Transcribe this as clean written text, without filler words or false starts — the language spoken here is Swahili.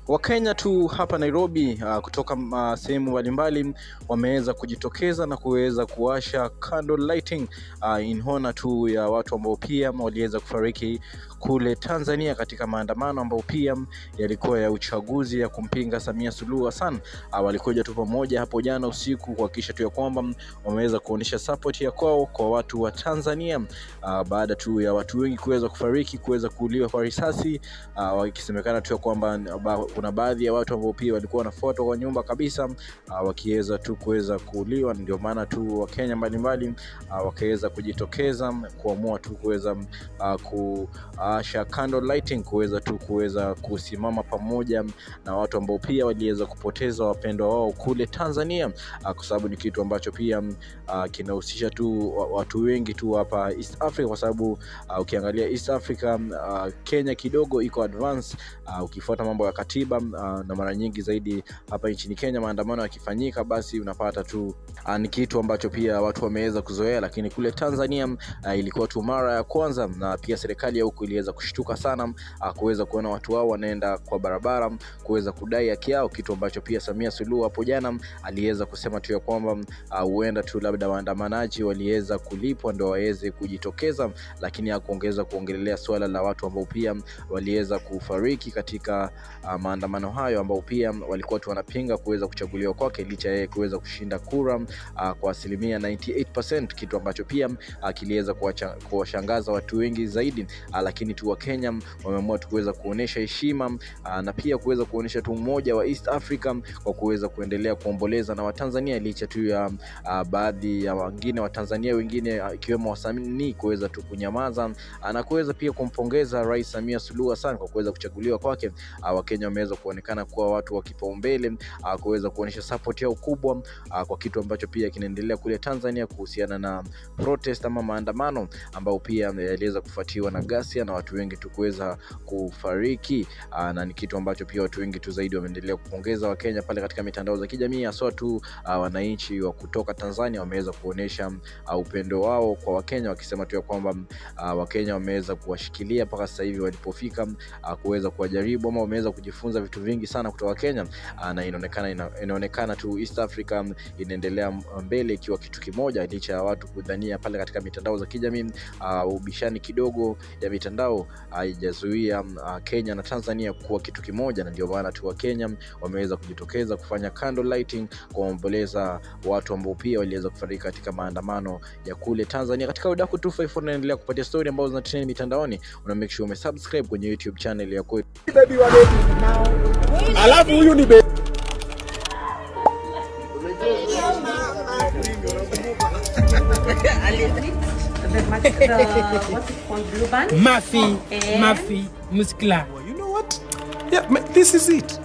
Wakenya tu hapa Nairobi kutoka sehemu mbalimbali wameweza kujitokeza na kuweza kuwasha candle lighting in honor tu ya watu ambao pia waliweza kufariki kule Tanzania katika maandamano ambao pia yalikuwa ya uchaguzi ya kumpinga Samia Suluhu Hassan. Walikuja tu pamoja hapo jana usiku kuhakikisha tu ya kwamba wameweza kuonyesha support ya kwao kwa watu wa Tanzania baada tu ya watu wengi kuweza kufariki, kuweza kuuliwa kwa risasi, wakisemekana tu ya kwamba kuna baadhi ya watu ambao pia walikuwa wanafuatwa kwa nyumba kabisa wakiweza tu kuweza kuuliwa. Ndio maana tu Wakenya mbalimbali wakaweza kujitokeza kuamua tu kuweza kuasha candle lighting, kuweza kusimama pamoja na watu ambao pia waliweza kupoteza wapendwa wao kule Tanzania, kwa sababu ni kitu ambacho pia kinahusisha tu watu wengi tu hapa East Africa, kwa sababu ukiangalia East Africa, Kenya kidogo iko advance ukifuata mambo ya katiba, na mara nyingi zaidi hapa nchini Kenya maandamano yakifanyika basi unapata tu ni kitu ambacho pia watu wameweza kuzoea, lakini kule Tanzania ilikuwa tu mara ya kwanza, na pia serikali ya huko iliweza kushtuka sana kuweza kuona watu wao wanaenda kwa barabara kuweza kudai haki yao, kitu ambacho pia Samia Suluhu hapo jana aliweza kusema tu ya kwamba huenda tu labda waandamanaji waliweza kulipwa ndio waweze kujitokeza, lakini hakuongeza kuongelea swala la watu ambao pia waliweza kufariki katika maandamano hayo, ambao pia walikuwa tu wanapinga kuweza kuchaguliwa kwake licha yeye kuweza kushinda kura kwa asilimia 98%, kitu ambacho pia kiliweza kuwashangaza watu wengi zaidi. Lakini tu Wakenya wameamua tu kuweza kuonesha heshima na pia kuweza kuonesha tu umoja wa East Africa kwa kuweza kuendelea kuomboleza na Watanzania licha tu ya baadhi ya wengine wa Tanzania wengine ikiwemo wasanii kuweza tu kunyamaza na kuweza pia kumpongeza Rais Samia Suluhu Hassan kwa kuweza kuchaguliwa kwake. Wakenya wameweza kuonekana kuwa watu wa kipaumbele kuweza kuonesha support yao kubwa kwa kitu ambacho pia kinaendelea kule Tanzania kuhusiana na protest ama maandamano ambao pia yaliweza kufuatiwa na ghasia na watu wengi tu kuweza kufariki, na ni kitu ambacho pia watu wengi tu zaidi wameendelea kupongeza Wakenya pale katika mitandao za kijamii, hasa tu wananchi wa kutoka Tanzania wameweza kuonesha upendo wao kwa Wakenya, wakisema tu ya kwamba Wakenya wameweza kuwashikilia mpaka sasa hivi walipofika kuweza kuwajaribu ama wameweza kujifunza vitu vingi sana kutoka Kenya, na inaonekana tu East Africa inaendelea mbele ikiwa kitu kimoja licha ya watu kudhania pale katika mitandao za kijamii ubishani kidogo ya mitandao haijazuia Kenya na Tanzania kuwa kitu kimoja, na ndio maana tu Wakenya wameweza kujitokeza kufanya candle lighting kuomboleza watu ambao pia waliweza kufariki katika maandamano ya kule Tanzania. Katika Udaku 254 naendelea kupatia story ambazo zinatrend mitandaoni. Una make sure umesubscribe kwenye YouTube channel ya kwetu. Baby wa baby. Alafu huyu ni baby. What's it called? Blue band? Mafi, Muscular. You know what? Yeah, this is it.